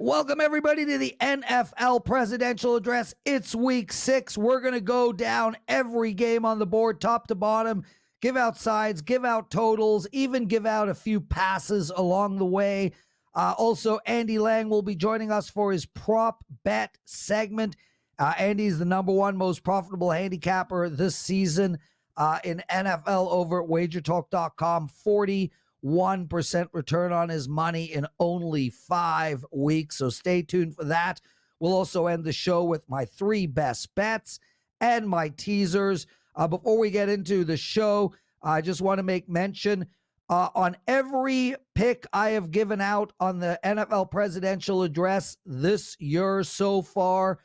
Welcome, everybody, to the NFL Presidential Address. It's week 6. We're going to go down every game on the board, top to bottom, give out sides, give out totals, even give out a few passes along the way. Also, Andy Lang will be joining us for his prop bet segment. Andy's the number one most profitable handicapper this season in NFL over at wagertalk.com. 41% return on his money in only 5 weeks. So stay tuned for that. We'll also end the show with my 3 best bets and my teasers. Before we get into the show, I just want to make mention on every pick I have given out on the NFL Presidential Address this year so far,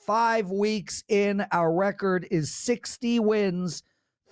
5 weeks in, our record is 60 wins,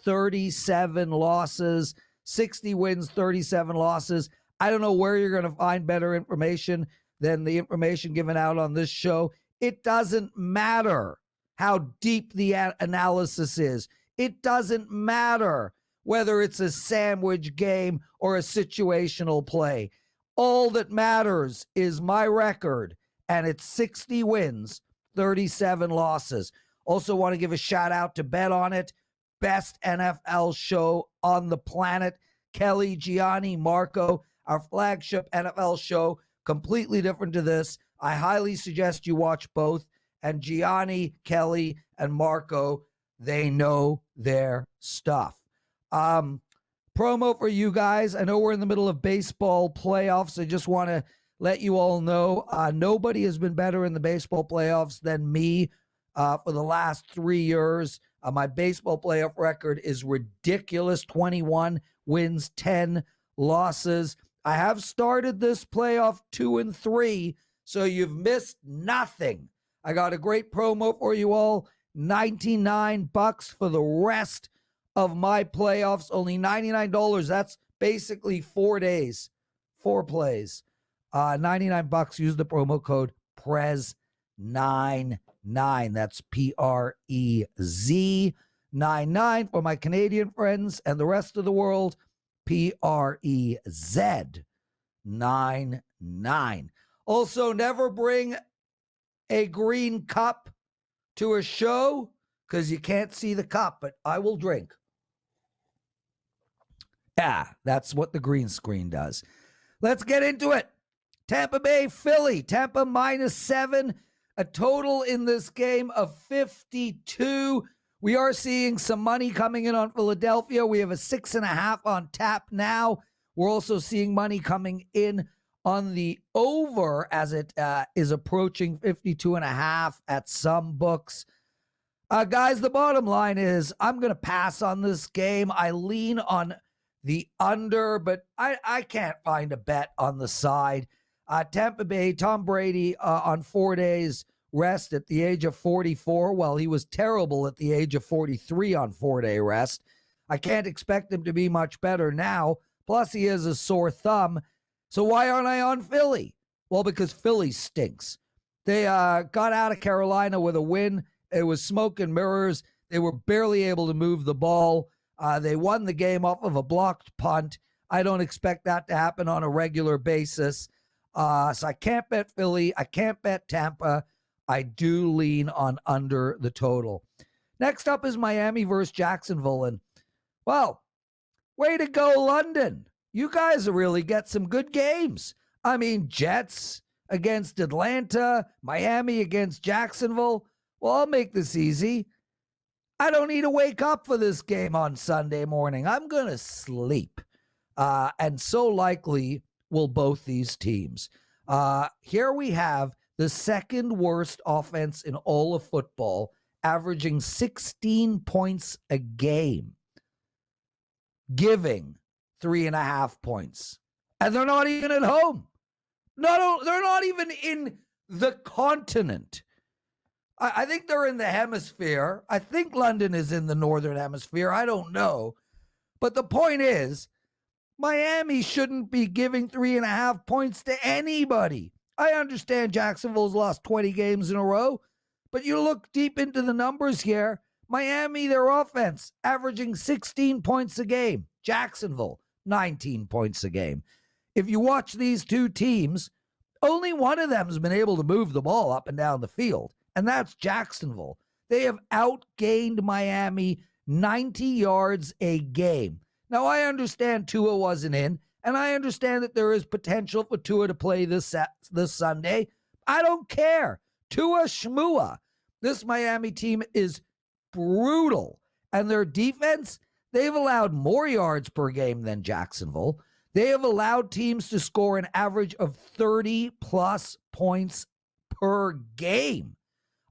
37 losses. 60 wins, 37 losses. I don't know where you're going to find better information than the information given out on this show. It doesn't matter how deep the analysis is. It doesn't matter whether it's a sandwich game or a situational play. All that matters is my record, and it's 60 wins, 37 losses. Also want to give a shout out to Bet On It. Best NFL show on the planet. Kelly, Gianni, Marco, our flagship NFL show, completely different to this. I highly suggest you watch both. And Gianni, Kelly, and Marco, they know their stuff. Promo for you guys. I know we're in the middle of baseball playoffs. I just want to let you all know nobody has been better in the baseball playoffs than me for the last 3 years. My baseball playoff record is ridiculous, 21 wins, 10 losses. I have started this playoff 2-3, so you've missed nothing. I got a great promo for you all, $99 for the rest of my playoffs, only $99. That's basically 4 days, 4 plays. $99, use the promo code PREZ99. That's PREZ99 for my Canadian friends, and the rest of the world, PREZ99. Also, never bring a green cup to a show because you can't see the cup, but I will drink. Yeah, that's what the green screen does. Let's get into it. Tampa Bay, Philly. Tampa -7. A total in this game of 52. We are seeing some money coming in on Philadelphia. We have a 6.5 on tap now. We're also seeing money coming in on the over as it is approaching 52.5 at some books. Guys, the bottom line is I'm going to pass on this game. I lean on the under, but I can't find a bet on the side. Tampa Bay, Tom Brady on 4 days rest at the age of 44. Well, he was terrible at the age of 43 on 4-day rest. I can't expect him to be much better now. Plus, he has a sore thumb. So why aren't I on Philly? Well, because Philly stinks. They got out of Carolina with a win. It was smoke and mirrors. They were barely able to move the ball. They won the game off of a blocked punt. I don't expect that to happen on a regular basis. So I can't bet Philly. I can't bet Tampa. I do lean on under the total. Next up is Miami versus Jacksonville. And, well, way to go, London. You guys really get some good games. I mean, Jets against Atlanta, Miami against Jacksonville. Well, I'll make this easy. I don't need to wake up for this game on Sunday morning. I'm going to sleep. And so likely will both these teams. Here we have the second worst offense in all of football, averaging 16 points a game, giving 3.5 points. And they're not even at home. They're not even in the continent. I think they're in the hemisphere. I think London is in the northern hemisphere. I don't know. But the point is, Miami shouldn't be giving 3.5 points to anybody. I understand Jacksonville's lost 20 games in a row, but you look deep into the numbers here. Miami, their offense, averaging 16 points a game. Jacksonville, 19 points a game. If you watch these two teams, Only one of them has been able to move the ball up and down the field, and that's Jacksonville. They have outgained Miami 90 yards a game. Now, I understand Tua wasn't in, and I understand that there is potential for Tua to play this Sunday. I don't care. Tua Shmua. This Miami team is brutal, and their defense, they've allowed more yards per game than Jacksonville. They have allowed teams to score an average of 30-plus points per game.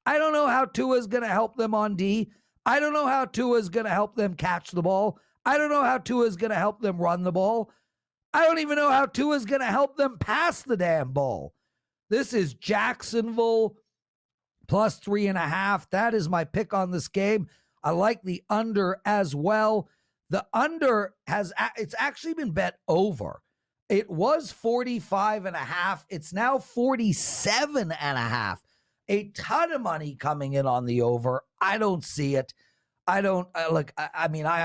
I don't know how Tua is going to help them on D. I don't know how Tua is going to help them catch the ball. I don't know how Tua is going to help them run the ball. I don't even know how Tua is going to help them pass the damn ball. This is Jacksonville plus 3.5. That is my pick on this game. I like the under as well. The under it's actually been bet over. It was 45.5. It's now 47.5. A ton of money coming in on the over. I don't see it. I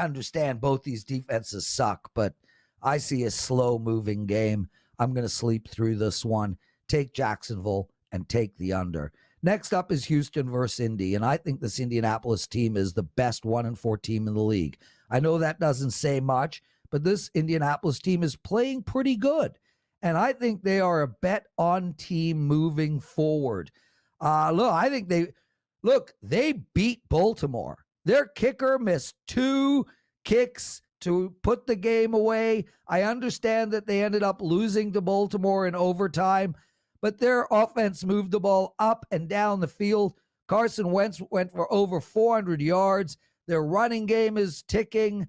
understand both these defenses suck, but I see a slow moving game. I'm going to sleep through this one. Take Jacksonville and take the under. Next up is Houston versus Indy, and I think this Indianapolis team is the best 1-4 team in the league. I know that doesn't say much, but this Indianapolis team is playing pretty good, and I think they are a bet on team moving forward. They beat Baltimore. Their kicker missed 2 kicks to put the game away. I understand that they ended up losing to Baltimore in overtime, but their offense moved the ball up and down the field. Carson Wentz went for over 400 yards. Their running game is ticking.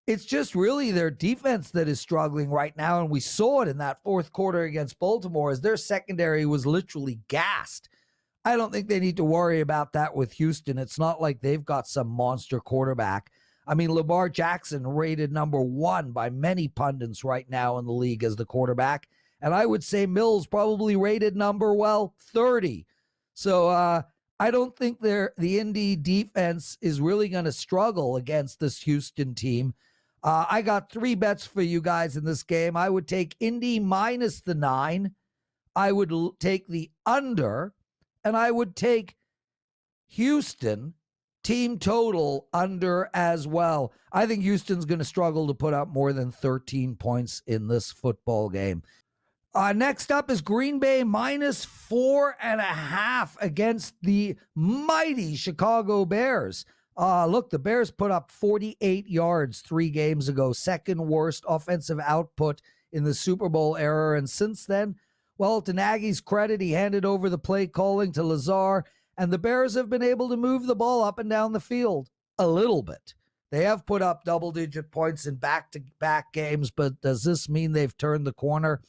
It's just really their defense that is struggling right now, and we saw it in that fourth quarter against Baltimore as their secondary was literally gassed. I don't think they need to worry about that with Houston. It's not like they've got some monster quarterback. I mean, Lamar Jackson rated number 1 by many pundits right now in the league as the quarterback. And I would say Mills probably rated number, 30. So I don't think the Indy defense is really going to struggle against this Houston team. I got 3 bets for you guys in this game. I would take Indy minus the 9. I would take the under. And I would take Houston team total under as well. I think Houston's going to struggle to put up more than 13 points in this football game. Next up is Green Bay minus 4.5 against the mighty Chicago Bears. The Bears put up 48 yards 3 games ago, second worst offensive output in the Super Bowl era. And since then, well, to Nagy's credit, he handed over the play calling to Lazar, and the Bears have been able to move the ball up and down the field a little bit. They have put up double-digit points in back-to-back games, but does this mean they've turned the corner?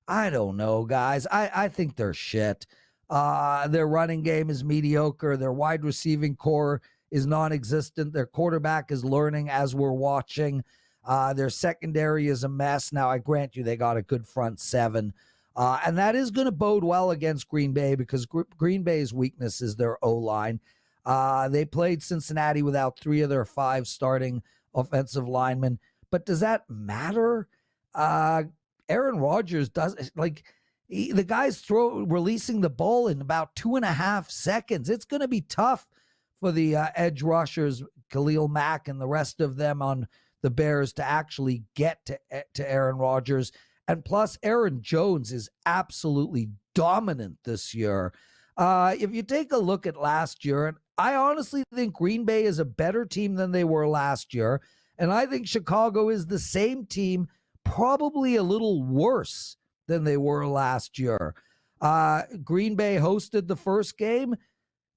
I don't know, guys. I think they're shit. Their running game is mediocre. Their wide receiving core is non-existent. Their quarterback is learning as we're watching. Their secondary is a mess. Now, I grant you they got a good front 7. And that is going to bode well against Green Bay because Green Bay's weakness is their O-line. They played Cincinnati without 3 of their 5 starting offensive linemen. But does that matter? Aaron Rodgers the guy's releasing the ball in about 2.5 seconds. It's going to be tough for the edge rushers, Khalil Mack and the rest of them on the Bears to actually get to Aaron Rodgers. And plus, Aaron Jones is absolutely dominant this year. If you take a look at last year, I honestly think Green Bay is a better team than they were last year. And I think Chicago is the same team, probably a little worse than they were last year. Green Bay hosted the first game.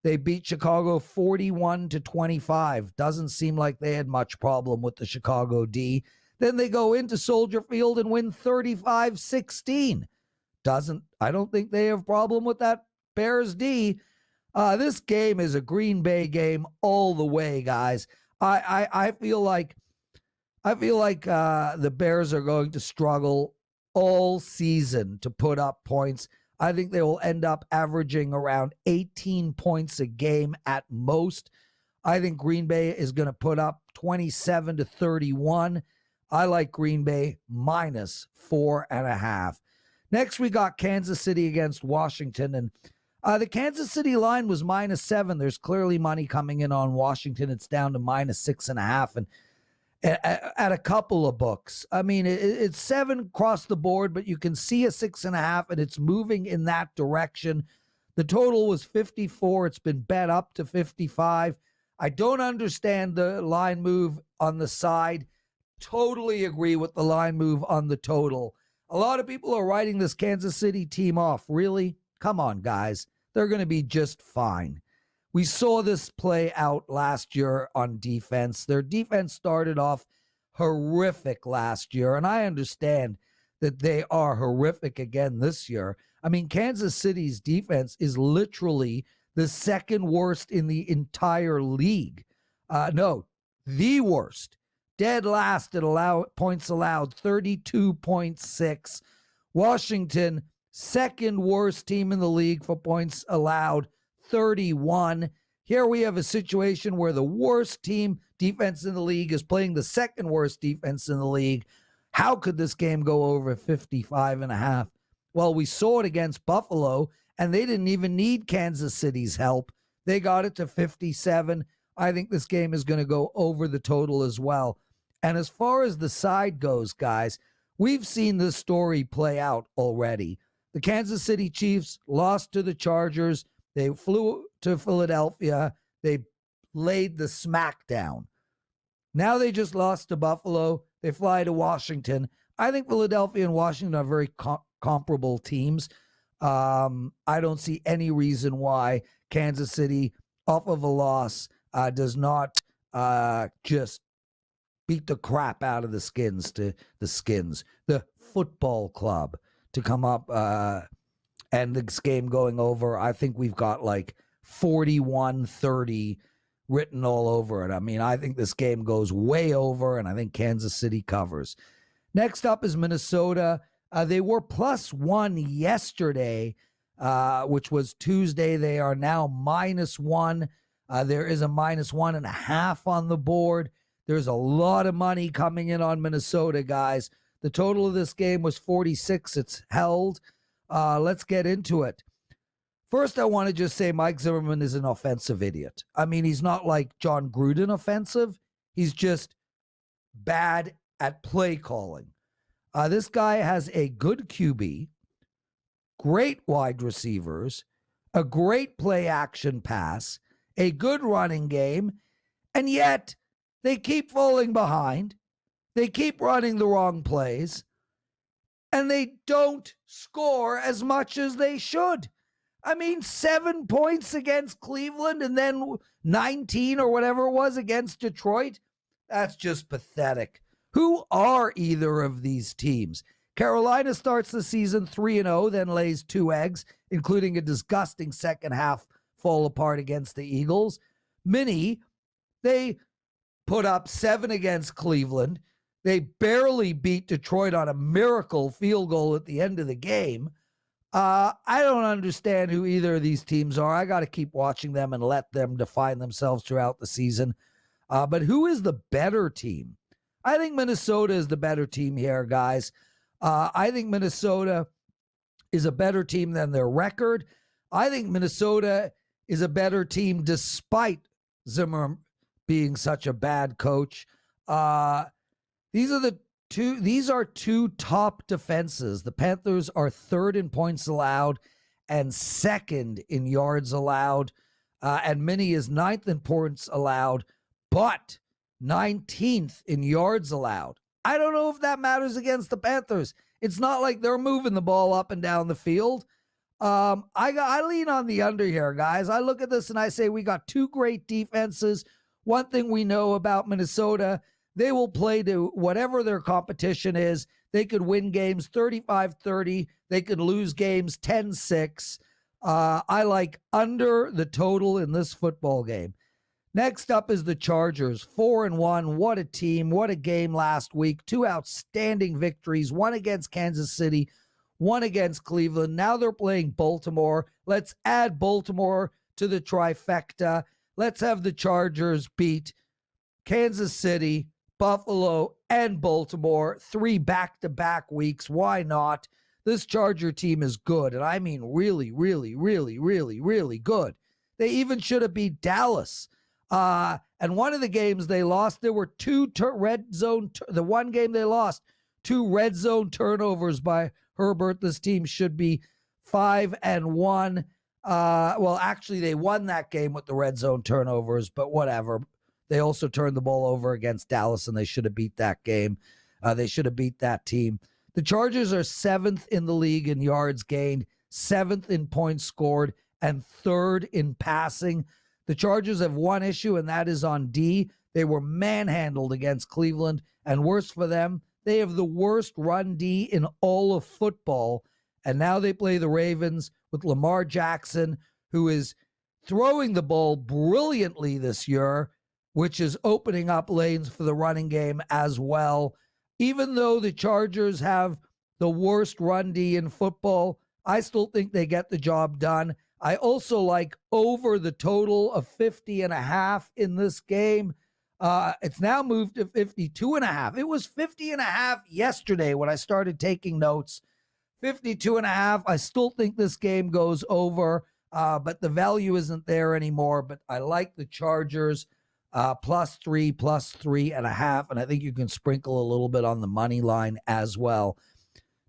They beat Chicago 41-25. Doesn't seem like they had much problem with the Chicago D. Then they go into Soldier Field and win 35-16. I don't think they have a problem with that Bears D. This game is a Green Bay game all the way, guys. I feel like the Bears are going to struggle all season to put up points. I think they will end up averaging around 18 points a game at most. I think Green Bay is going to put up 27-31. I like Green Bay minus 4.5. Next, we got Kansas City against Washington. And the Kansas City line was -7. There's clearly money coming in on Washington. It's down to -6.5. And at a couple of books. I mean, it's 7 across the board, but you can see a 6.5, and it's moving in that direction. The total was 54. It's been bet up to 55. I don't understand the line move on the side. Totally agree with the line move on the total. A lot of people are writing this Kansas City team off. Really? Come on, guys. They're going to be just fine. We saw this play out last year on defense. Their defense started off horrific last year, and I understand that they are horrific again this year. I mean, Kansas City's defense is literally the second worst in the entire league. No, the worst. Dead last at points allowed, 32.6. Washington, second worst team in the league for points allowed, 31. Here we have a situation where the worst team defense in the league is playing the second worst defense in the league. How could this game go over 55.5? Well, we saw it against Buffalo, and they didn't even need Kansas City's help. They got it to 57. I think this game is going to go over the total as well. And as far as the side goes, guys, we've seen this story play out already. The Kansas City Chiefs lost to the Chargers. They flew to Philadelphia. They laid the smackdown. Now they just lost to Buffalo. They fly to Washington. I think Philadelphia and Washington are very comparable teams. I don't see any reason why Kansas City, off of a loss, does not just beat the crap out of the Skins, the football club, to come up and this game going over. I think we've got like 41-30 written all over it. I mean, I think this game goes way over, and I think Kansas City covers. Next up is Minnesota. They were +1 yesterday, which was Tuesday. They are now -1. There is a -1.5 on the board. There's a lot of money coming in on Minnesota, guys. The total of this game was 46. It's held. Let's get into it. First, I want to just say Mike Zimmerman is an offensive idiot. I mean, he's not like John Gruden offensive. He's just bad at play calling. This guy has a good QB, great wide receivers, a great play action pass, a good running game, and yet they keep falling behind. They keep running the wrong plays, and they don't score as much as they should. I mean, 7 points against Cleveland and then 19 or whatever it was against Detroit. That's just pathetic. Who are either of these teams? Carolina starts the season 3-0, then lays 2 eggs, including a disgusting second half fall apart against the Eagles. Minnie, they put up 7 against Cleveland. They barely beat Detroit on a miracle field goal at the end of the game. I don't understand who either of these teams are. I got to keep watching them and let them define themselves throughout the season. But who is the better team? I think Minnesota is the better team here, guys. I think Minnesota is a better team than their record. I think Minnesota is a better team despite Zimmer being such a bad coach. These are two top defenses. The Panthers are 3rd in points allowed and 2nd in yards allowed. And Minnie is 9th in points allowed, but 19th in yards allowed. I don't know if that matters against the Panthers. It's not like they're moving the ball up and down the field. I lean on the under here, guys. I look at this and I say we got 2 great defenses. One thing we know about Minnesota, they will play to whatever their competition is. They could win games 35-30. They could lose games 10-6. I like under the total in this football game. Next up is the Chargers, 4-1. What a team. What a game last week. 2 outstanding victories, one against Kansas City, one against Cleveland. Now they're playing Baltimore. Let's add Baltimore to the trifecta. Let's have the Chargers beat Kansas City, Buffalo, and Baltimore. 3 back-to-back weeks. Why not? this Charger team is good. And I mean really, really, really, really, really good. They even should have beat Dallas. And one of the games they lost, there were the one game they lost, 2 red zone turnovers by Herbert. This team should be 5-1. Well, actually, they won that game with the red zone turnovers, but whatever. They also turned the ball over against Dallas, and they should have beat that game. They should have beat that team. The Chargers are 7th in the league in yards gained, 7th in points scored, and 3rd in passing. The Chargers have one issue, and that is on D. They were manhandled against Cleveland, and worse for them, they have the worst run D in all of football. And now they play the Ravens with Lamar Jackson, who is throwing the ball brilliantly this year, which is opening up lanes for the running game as well. Even though the Chargers have the worst run D in football, I still think they get the job done. I also like over the total of 50.5 in this game. It's now moved to 52.5. It was 50.5 yesterday when I started taking notes. 52.5. I still think this game goes over, but the value isn't there anymore. But I like the Chargers +3, +3.5, and I think you can sprinkle a little bit on the money line as well.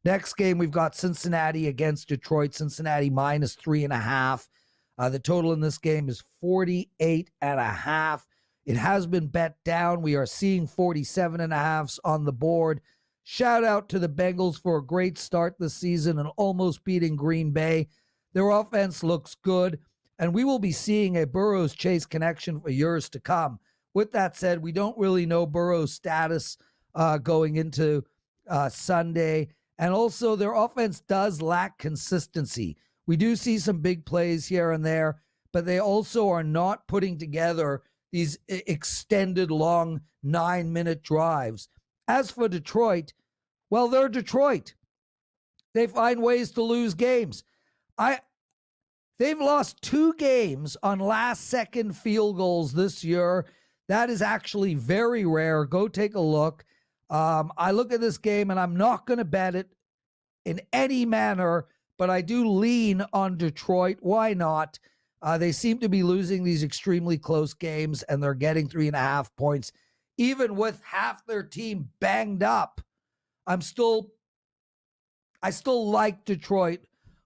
Next game, we've got Cincinnati against Detroit. Cincinnati -3.5. The total in this game is 48.5. It has been bet down. We are seeing 47.5s on the board. Shout out to the Bengals for a great start this season and almost beating Green Bay. Their offense looks good, and we will be seeing a Burrows-Chase connection for years to come. With that said, we don't really know Burrow's status going into Sunday. And also, their offense does lack consistency. We do see some big plays here and there, but they also are not putting together these extended, long 9-minute drives. As for Detroit, well, they're Detroit. They find ways to lose games. They've lost 2 games on last-second field goals this year. That is actually very rare. Go take a look. I look at this game, and I'm not going to bet it in any manner, but I do lean on Detroit. Why not? They seem to be losing these extremely close games, and they're getting 3.5 points. Even with half their team banged up, I still like Detroit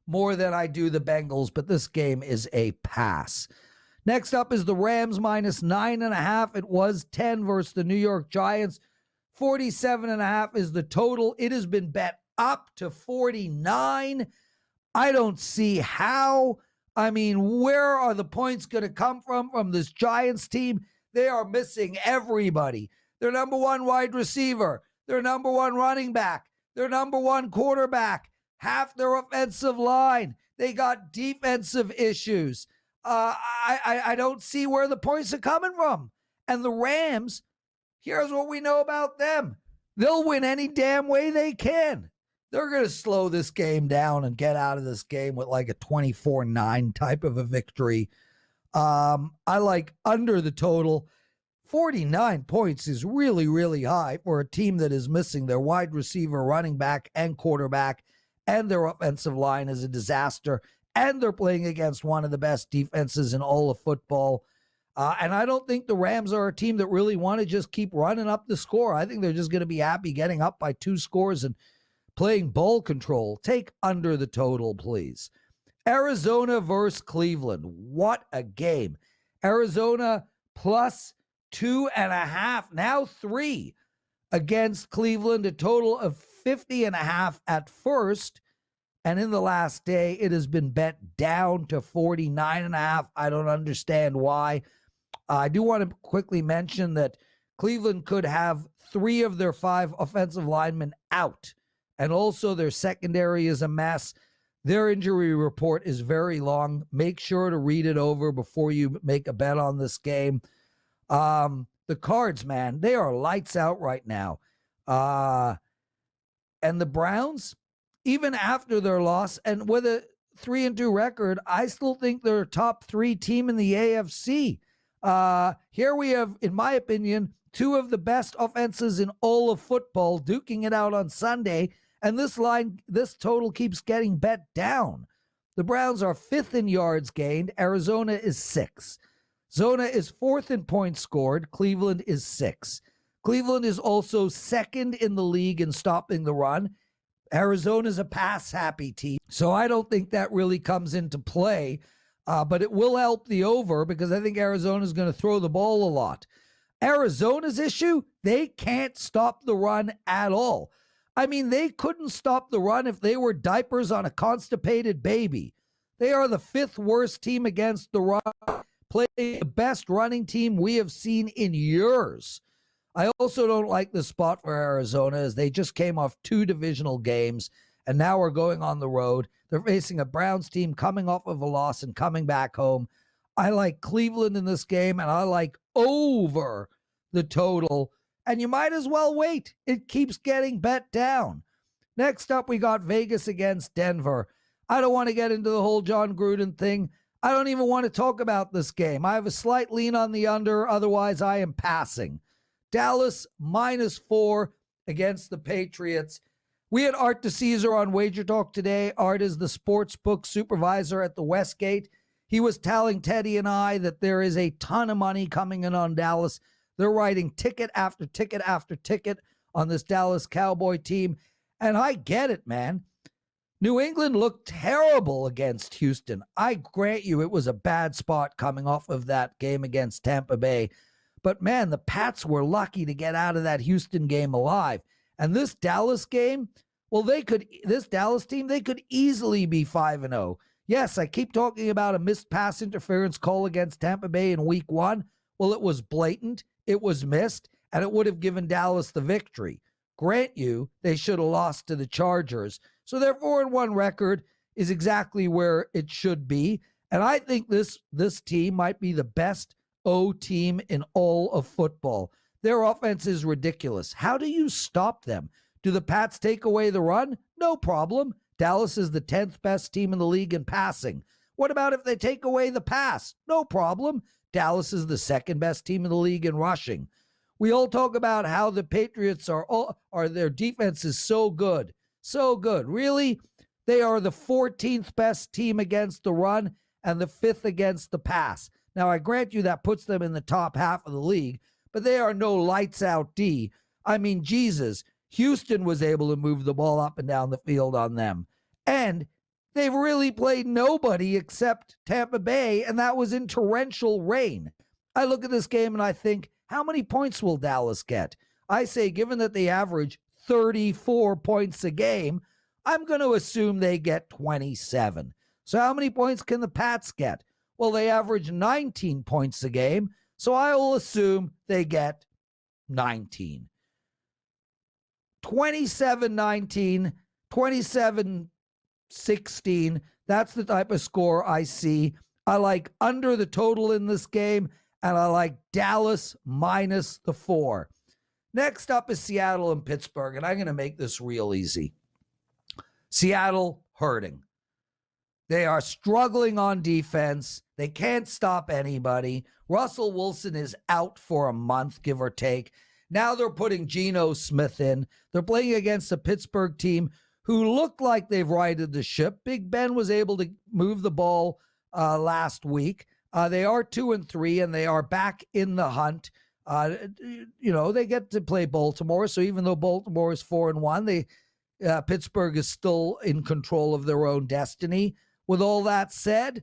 more than I do the Bengals, but this game is a pass. Next up is the Rams -9.5. It was 10 versus the New York Giants. 47.5 is the total. It has been bet up to 49. I don't see how. I mean, where are the points going to come from this Giants team? They are missing everybody. Their number 1 wide receiver, their number 1 running back, their number 1 quarterback, half their offensive line. They got defensive issues. I don't see where the points are coming from. And the Rams, here's what we know about them. They'll win any damn way they can. They're going to slow this game down and get out of this game with like a 24-9 type of a victory. I like under the total. 49 points is really, really high for a team that is missing their wide receiver, running back, and quarterback, and their offensive line is a disaster, and they're playing against one of the best defenses in all of football. And I don't think the Rams are a team that really want to just keep running up the score. I think they're just going to be happy getting up by 2 scores and playing ball control. Take under the total, please. Arizona versus Cleveland. What a game. Arizona +2.5, now 3 against Cleveland, a total of 50.5 at first. And in the last day, it has been bet down to 49.5. I don't understand why. I do want to quickly mention that Cleveland could have 3 of their 5 offensive linemen out. And also their secondary is a mess. Their injury report is very long. Make sure to read it over before you make a bet on this game. The Cards, man, they are lights out right now. And the Browns, even after their loss and with a 3-2 record, I still think they're a top 3 team in the AFC. Here we have, in my opinion, 2 of the best offenses in all of football duking it out on Sunday. And this total keeps getting bet down. The Browns are 5th in yards gained. Arizona is 6th. Zona is 4th in points scored. Cleveland is 6th. Cleveland is also 2nd in the league in stopping the run. Arizona's a pass-happy team, so I don't think that really comes into play. But it will help the over because I think Arizona's going to throw the ball a lot. Arizona's issue, they can't stop the run at all. I mean, they couldn't stop the run if they were diapers on a constipated baby. They are the 5th worst team against the run, playing the best running team we have seen in years. I also don't like the spot for Arizona as they just came off 2 divisional games and now are going on the road. They're facing a Browns team coming off of a loss and coming back home. I like Cleveland in this game, and I like over the total. And you might as well wait. It keeps getting bet down. Next up, we got Vegas against Denver. I don't want to get into the whole John Gruden thing. I don't even want to talk about this game. I have a slight lean on the under. Otherwise, I am passing. Dallas -4 against the Patriots. We had Art DeCesar on Wager Talk today. Art is the sports book supervisor at the Westgate. He was telling Teddy and I that there is a ton of money coming in on Dallas. They're writing ticket after ticket after ticket on this Dallas Cowboy team. And I get it, man. New England looked terrible against Houston. I grant you it was a bad spot coming off of that game against Tampa Bay. But, man, the Pats were lucky to get out of that Houston game alive. And this Dallas game, well, this Dallas team, they could easily be 5-0. Yes, I keep talking about a missed pass interference call against Tampa Bay in week 1. Well, it was blatant, it was missed, and it would have given Dallas the victory. Grant you, they should have lost to the Chargers. So their 4-1 record is exactly where it should be. And I think this team might be the best O team in all of football. Their offense is ridiculous. How do you stop them? Do the Pats take away the run? No problem. Dallas is the 10th best team in the league in passing. What about if they take away the pass? No problem. Dallas is the 2nd best team in the league in rushing. We all talk about how the Patriots are their defense is so good. So good. Really? They are the 14th best team against the run and the 5th against the pass. Now, I grant you that puts them in the top half of the league, but they are no lights out D. I mean, Jesus, Houston was able to move the ball up and down the field on them. And they've really played nobody except Tampa Bay, and that was in torrential rain. I look at this game and I think, how many points will Dallas get? I say, given that they average 34 points a game, I'm going to assume they get 27. So how many points can the Pats get? Well, they average 19 points a game, so I will assume they get 19. 27-19, 27-16, that's the type of score I see. I like under the total in this game, and I like Dallas -4. Next up is Seattle and Pittsburgh, and I'm going to make this real easy. Seattle hurting. They are struggling on defense. They can't stop anybody. Russell Wilson is out for a month, give or take. Now they're putting Geno Smith in. They're playing against a Pittsburgh team who look like they've righted the ship. Big Ben was able to move the ball last week. They are 2-3, and they are back in the hunt. They get to play Baltimore, so even though Baltimore is 4-1, Pittsburgh is still in control of their own destiny. With all that said,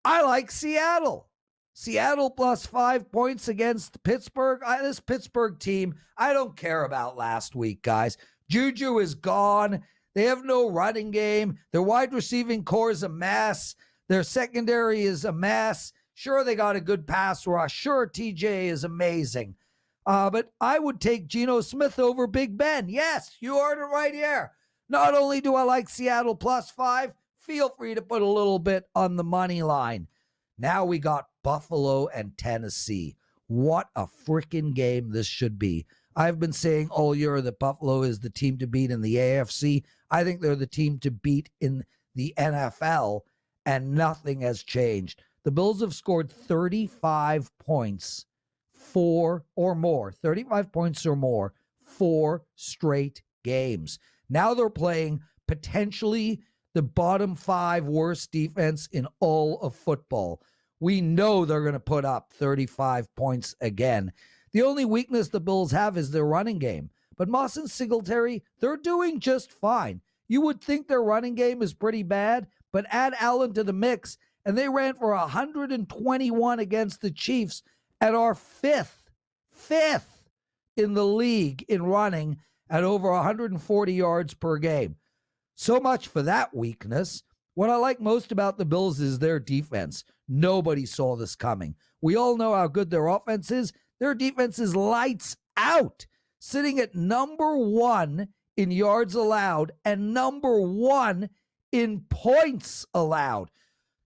I like Seattle. Seattle +5 points against Pittsburgh. This Pittsburgh team, I don't care about last week, guys. Juju is gone. They have no running game. Their wide receiving core is a mess. Their secondary is a mess. Sure, they got a good pass rush. Sure, TJ is amazing. But I would take Geno Smith over Big Ben. Yes, you heard it right here. Not only do I like Seattle +5, feel free to put a little bit on the money line. Now we got Buffalo and Tennessee. What a freaking game this should be. I've been saying all year that Buffalo is the team to beat in the AFC. I think they're the team to beat in the NFL, and nothing has changed. The Bills have scored 35 points, 35 points or more, 4 straight games. Now they're playing potentially the bottom 5 worst defense in all of football. We know they're going to put up 35 points again. The only weakness the Bills have is their running game. But Moss and Singletary, they're doing just fine. You would think their running game is pretty bad, but add Allen to the mix, and they ran for 121 against the Chiefs and are fifth in the league in running at over 140 yards per game. So much for that weakness. What I like most about the Bills is their defense. Nobody saw this coming. We all know how good their offense is. Their defense is lights out, sitting at number 1 in yards allowed and number 1 in points allowed.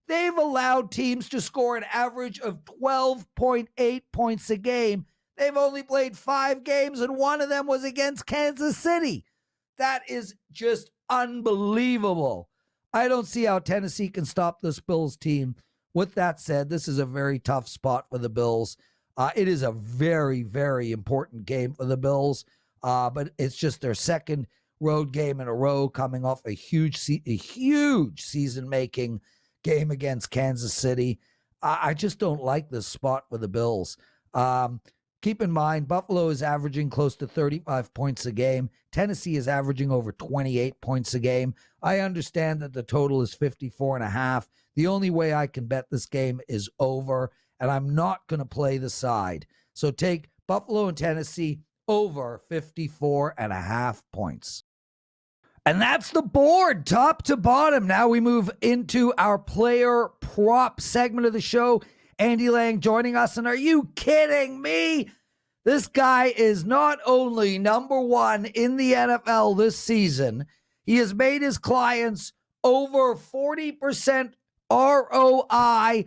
They've allowed teams to score an average of 12.8 points a game. They've only played 5 games, and one of them was against Kansas City. That is just unbelievable. I don't see how Tennessee can stop this Bills team. With that said, this is a very tough spot for the Bills. It is a very, very important game for the Bills, but it's just their second road game in a row, coming off a huge season-making game against Kansas City. I just don't like this spot for the Bills. Keep in mind, Buffalo is averaging close to 35 points a game. Tennessee is averaging over 28 points a game. I understand that the total is 54.5. The only way I can bet this game is over, and I'm not going to play the side. So take Buffalo and Tennessee over 54.5 points. And that's the board, top to bottom. Now we move into our player prop segment of the show. Andy Lang joining us, and are you kidding me? This guy is not only number 1 in the NFL this season, he has made his clients over 40% ROI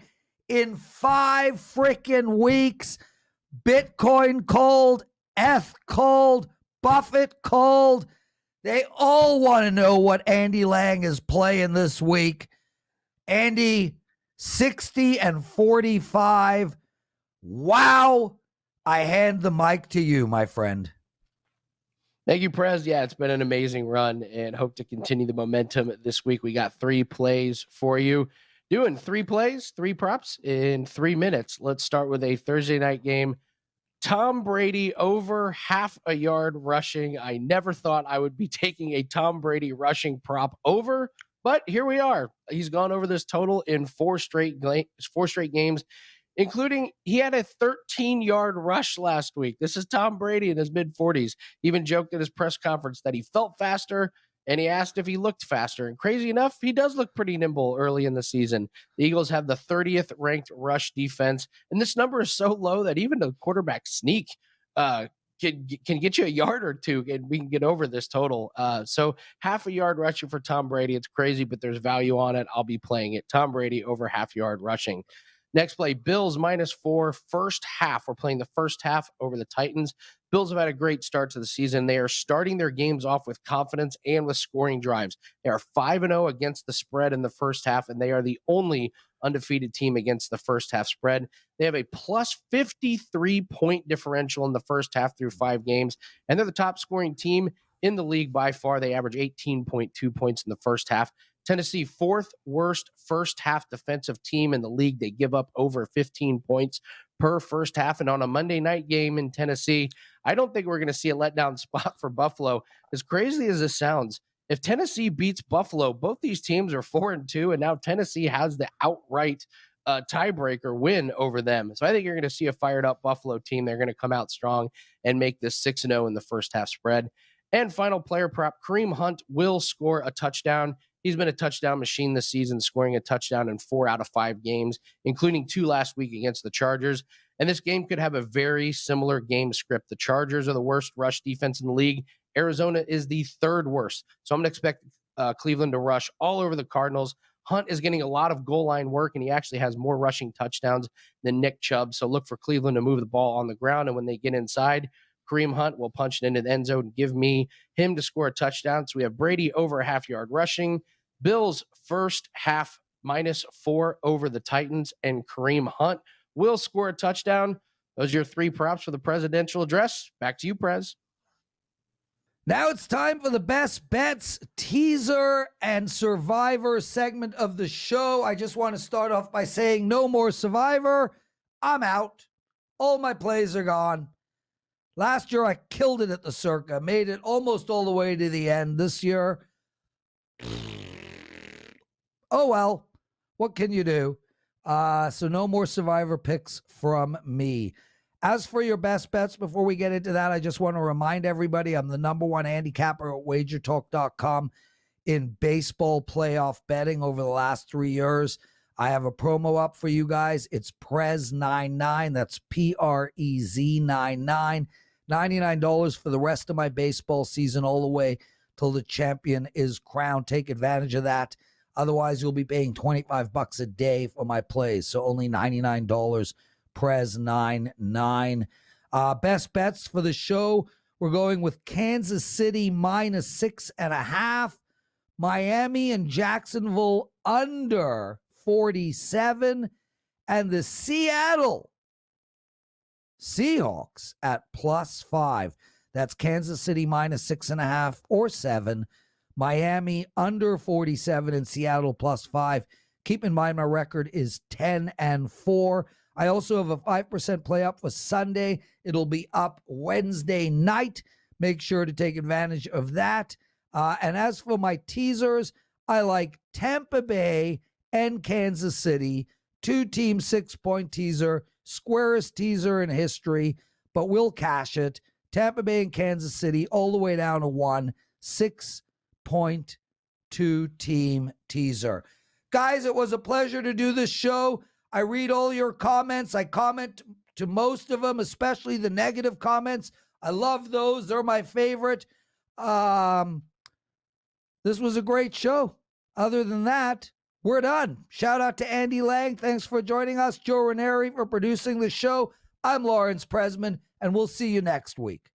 in 5 freaking weeks. Bitcoin called, ETH called, Buffett called. They all want to know what Andy Lang is playing this week. Andy, 60-45. Wow. I hand the mic to you, my friend. Thank you, Prez. Yeah, it's been an amazing run and hope to continue the momentum this week. We got 3 plays for you. Doing 3 plays, 3 props in 3 minutes. Let's start with a Thursday night game. Tom Brady over half a yard rushing. I never thought I would be taking a Tom Brady rushing prop over, but here we are. He's gone over this total in 4 straight games, including he had a 13-yard rush last week. This is Tom Brady in his mid-40s. He even joked at his press conference that he felt faster, and he asked if he looked faster. And crazy enough, he does look pretty nimble early in the season. The Eagles have the 30th ranked rush defense, and this number is so low that even the quarterback sneak can get you a yard or 2, and we can get over this total. So half a yard rushing for Tom Brady. It's crazy, but there's value on it. I'll be playing it. Tom Brady over half yard rushing. Next play, Bills -4 first half. We're playing the first half over the Titans. Bills have had a great start to the season. They are starting their games off with confidence and with scoring drives. They are 5-0 against the spread in the first half, and they are the only undefeated team against the first half spread. They have a plus 53-point differential in the first half through 5 games, and they're the top scoring team in the league by far. They average 18.2 points in the first half. Tennessee, 4th worst first half defensive team in the league. They give up over 15 points per first half. And on a Monday night game in Tennessee, I don't think we're going to see a letdown spot for Buffalo. As crazy as this sounds, if Tennessee beats Buffalo, both these teams are 4-2, and now Tennessee has the outright tiebreaker win over them. So I think you're going to see a fired up Buffalo team. They're going to come out strong and make this 6-0 in the first half spread. And final player prop, Kareem Hunt will score a touchdown. He's been a touchdown machine this season, scoring a touchdown in 4 out of 5 games, including 2 last week against the Chargers. And this game could have a very similar game script. The Chargers are the worst rush defense in the league. Arizona is the 3rd worst. So I'm going to expect Cleveland to rush all over the Cardinals. Hunt is getting a lot of goal line work, and he actually has more rushing touchdowns than Nick Chubb. So look for Cleveland to move the ball on the ground, and when they get inside, Kareem Hunt will punch it into the end zone and give me him to score a touchdown. So we have Brady over a half yard rushing, Bills first half -4 over the Titans, and Kareem Hunt will score a touchdown. Those are your 3 props for the presidential address. Back to you, Prez. Now it's time for the best bets teaser and survivor segment of the show. I just want to start off by saying no more survivor. I'm out. All my plays are gone. Last year I killed it at the Circa, made it almost all the way to the end. This year, oh well, what can you do? So no more survivor picks from me. As for your best bets, before we get into that, I just want to remind everybody I'm the number one handicapper at wagertalk.com in baseball playoff betting over the last 3 years. I have a promo up for you guys. It's Prez99. That's Prez99. $99 for the rest of my baseball season, all the way till the champion is crowned. Take advantage of that. Otherwise, you'll be paying $25 a day for my plays. So only $99. Prez99. Best bets for the show. We're going with Kansas City -6.5. Miami and Jacksonville under 47. And the Seattle Seahawks at +5. That's Kansas City -6.5 or 7. Miami under 47 and Seattle +5. Keep in mind my record is 10-4. I also have a 5% play up for Sunday. It'll be up Wednesday night. Make sure to take advantage of that. And as for my teasers, I like Tampa Bay and Kansas City. 2-team 6-point teaser. Squarest teaser in history, but we'll cash it. Tampa Bay and Kansas City all the way down to 1. 6-point 2-team teaser. Guys, it was a pleasure to do this show. I read all your comments. I comment to most of them, especially the negative comments. I love those. They're my favorite. This was a great show. Other than that, we're done. Shout out to Andy Lang. Thanks for joining us. Joe Ranieri for producing the show. I'm Lawrence Presman, and we'll see you next week.